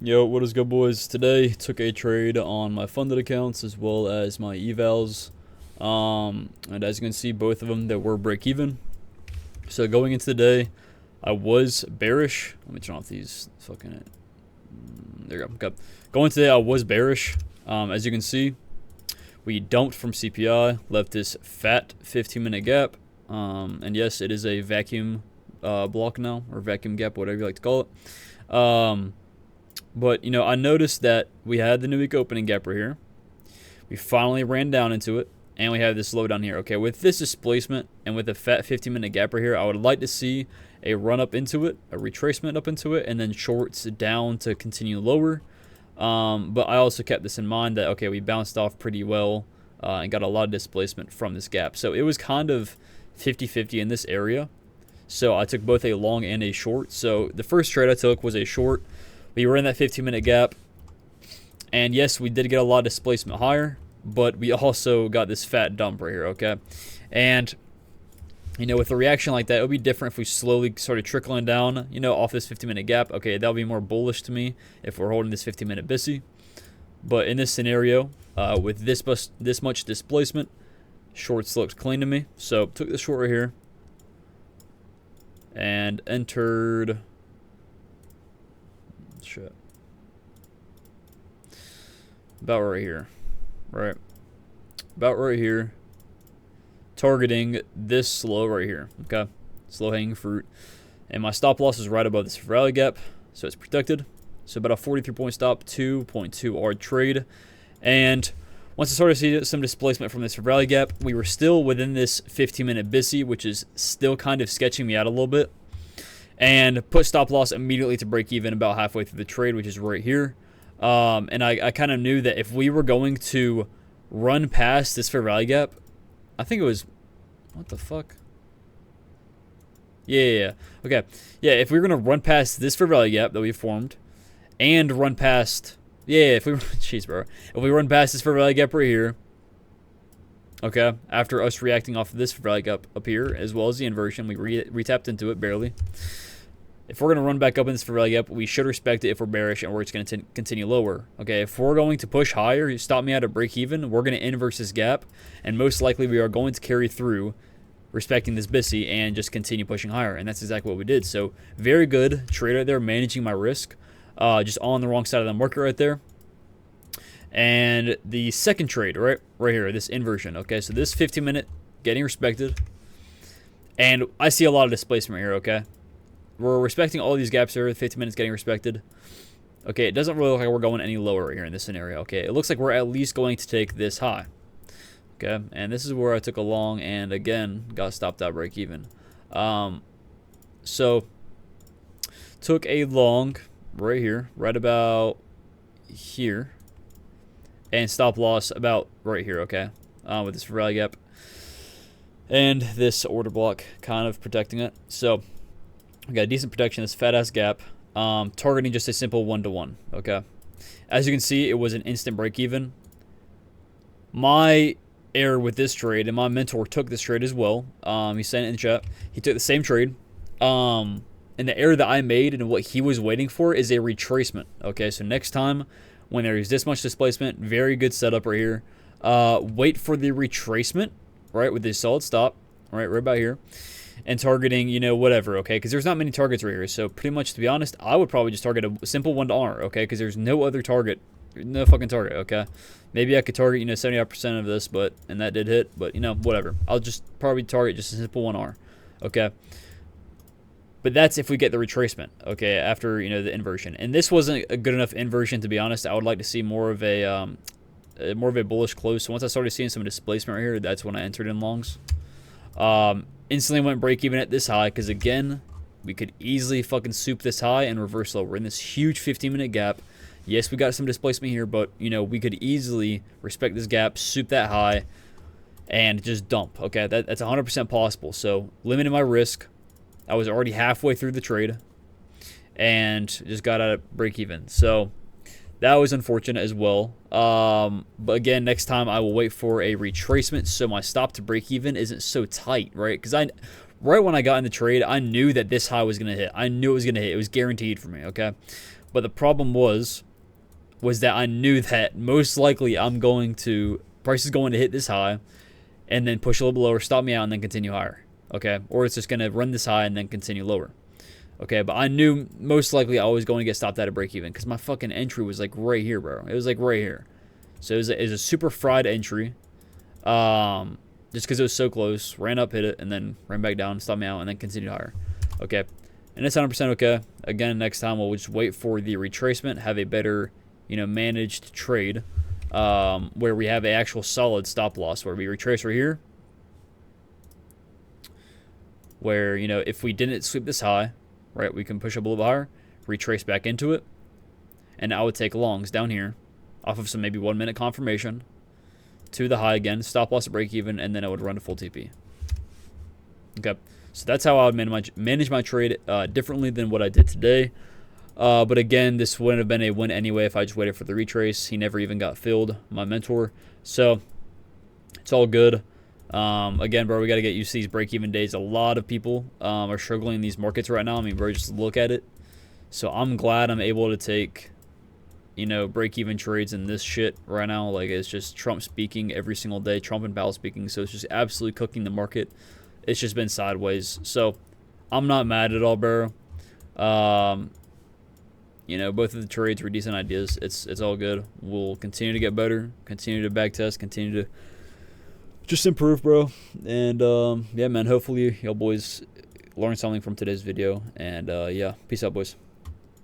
Yo, what is good, boys? Today took a trade on my funded accounts as well as my evals. And as you can see, both of them that were break even. So going into the day, I was bearish. Let me turn off these fucking. There you go. Okay. Going today, I was bearish. As you can see, we dumped from CPI, left this fat 15-minute gap. And yes, it is a vacuum block now, or vacuum gap, whatever you like to call it. But, I noticed that we had the new week opening gap right here. We finally ran down into it, and we have this low down here. Okay, with this displacement and with a fat 15-minute gap right here, I would like to see a run up into it, a retracement up into it, and then shorts down to continue lower. But I also kept this in mind that, okay, we bounced off pretty well and got a lot of displacement from this gap. So it was kind of 50-50 in this area. So I took both a long and a short. So the first trade I took was a short. We were in that 15-minute gap, and yes, we did get a lot of displacement higher, but we also got this fat dump right here, okay? And, with a reaction like that, it would be different if we slowly started trickling down, off this 15-minute gap. Okay, that would be more bullish to me if we're holding this 15-minute BISI. But in this scenario, with this much displacement, shorts looked clean to me. So took the short right here and entered... Shit. About right here. Right. About right here. Targeting this slow right here. Okay. Slow hanging fruit. And my stop loss is right above this rally gap. So it's protected. So about a 43-point stop, 2.2 ARD trade. And once I started to see some displacement from this rally gap, we were still within this 15-minute BISI, which is still kind of sketching me out a little bit. And put stop loss immediately to break even about halfway through the trade, which is right here. And I kind of knew that if we were going to run past this fair value gap, I think it was, what the fuck? Yeah. Okay. Yeah, if we were going to run past this fair value gap that we formed and run past, if we, jeez, bro. If we run past this fair value gap right here, okay, after us reacting off of this fair value gap up here, as well as the inversion, we retapped into it barely. If we're going to run back up in this fair value gap, we should respect it if we're bearish and we're just going to continue lower. Okay, if we're going to push higher, you stop me at a break even, we're going to inverse this gap, and most likely we are going to carry through respecting this BISI and just continue pushing higher, and that's exactly what we did. So very good trade right there, managing my risk, just on the wrong side of the market right there. And the second trade, right here, this inversion. Okay, so this 15-minute getting respected, and I see a lot of displacement here. Okay, we're respecting all these gaps here. 15 minutes getting respected. Okay, it doesn't really look like we're going any lower right here in this scenario. Okay, it looks like we're at least going to take this high. Okay, and this is where I took a long and again got stopped at break even. So took a long right here, right about here. And stop loss about right here, okay, with this rally gap. And this order block kind of protecting it. So we got decent protection, this fat-ass gap, targeting just a simple 1-to-1, okay. As you can see, it was an instant break-even. My error with this trade, and my mentor took this trade as well. He sent it in chat. He took the same trade. And the error that I made and what he was waiting for is a retracement, okay. So next time, when there is this much displacement, very good setup right here. Wait for the retracement, right, with this solid stop, right about here, and targeting, whatever, okay, because there's not many targets right here. So pretty much, to be honest, I would probably just target a simple 1-to-R, okay, because there's no other target, no fucking target, okay. Maybe I could target, 75% of this, and that did hit, but, whatever. I'll just probably target just a simple 1-R, okay. But that's if we get the retracement, okay, after, the inversion. And this wasn't a good enough inversion, to be honest. I would like to see more of a bullish close. So once I started seeing some displacement right here, that's when I entered in longs. Instantly went break even at this high because, again, we could easily fucking soup this high and reverse low. We're in this huge 15-minute gap. Yes, we got some displacement here, but, we could easily respect this gap, soup that high, and just dump, okay? That's 100% possible. So limiting my risk. I was already halfway through the trade and just got out of break even. So that was unfortunate as well. But again, next time I will wait for a retracement so my stop to break even isn't so tight, right? Because right when I got in the trade, I knew that this high was going to hit. I knew it was going to hit. It was guaranteed for me, okay? But the problem was that I knew that most likely price is going to hit this high and then push a little bit lower, stop me out, and then continue higher. Okay, or it's just going to run this high and then continue lower. Okay, but I knew most likely I was going to get stopped at a break even because my fucking entry was like right here, bro. It was like right here. So it was a super fried entry. Just because it was so close, ran up, hit it, and then ran back down, stopped me out, and then continued higher. Okay, and it's 100% okay. Again, next time we'll just wait for the retracement, have a better, managed trade, where we have an actual solid stop loss, where we retrace right here, where, if we didn't sweep this high, right, we can push up a little bit higher, retrace back into it, and I would take longs down here off of some maybe 1 minute confirmation to the high again, stop loss at break even, and then I would run to full TP. Okay, so that's how I would manage my trade differently than what I did today. But again, this wouldn't have been a win anyway if I just waited for the retrace. He never even got filled, my mentor. So it's all good. Again, bro, we got to get used to these break-even days. A lot of people are struggling in these markets right now. I mean, bro, just look at it. So I'm glad I'm able to take, break-even trades in this shit right now. Like, it's just Trump speaking every single day, Trump and Powell speaking. So it's just absolutely cooking the market. It's just been sideways. So I'm not mad at all, bro. Both of the trades were decent ideas. It's all good. We'll continue to get better, continue to backtest, continue to just improve, bro. And yeah, man, hopefully y'all boys learned something from today's video. And yeah, peace out, boys.